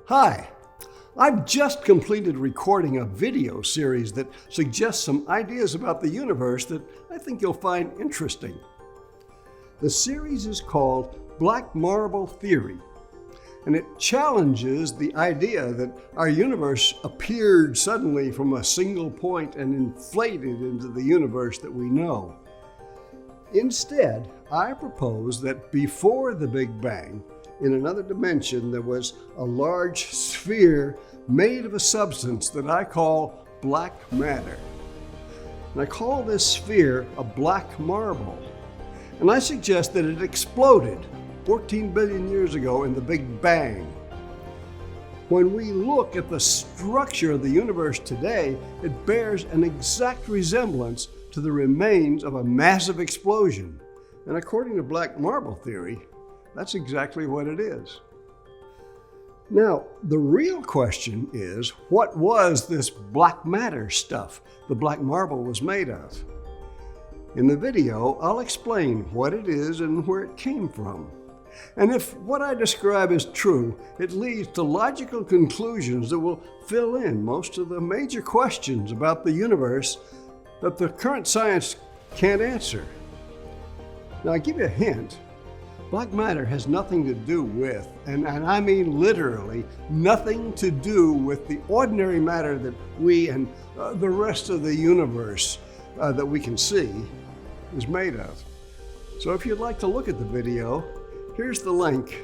Hi, I've just completed recording a video series that suggests some ideas about the universe that I think you'll find interesting. The series is called Black Marble Theory, and it challenges the idea that our universe appeared suddenly from a single point and inflated into the universe that we know. Instead, I propose that before the Big Bang, in another dimension, there was a large sphere made of a substance that I call black matter. And I call this sphere a black marble. And I suggest that it exploded 14 billion years ago in the Big Bang. When we look at the structure of the universe today, it bears an exact resemblance to the remains of a massive explosion. And according to black marble theory, that's exactly what it is. Now, the real question is, what was this black matter stuff the black marble was made of? In the video, I'll explain what it is and where it came from. And if what I describe is true, it leads to logical conclusions that will fill in most of the major questions about the universe that the current science can't answer. Now, I'll give you a hint. Black matter has nothing to do with, and I mean literally, nothing to do with the ordinary matter that we and the rest of the universe that we can see is made of. So if you'd like to look at the video, here's the link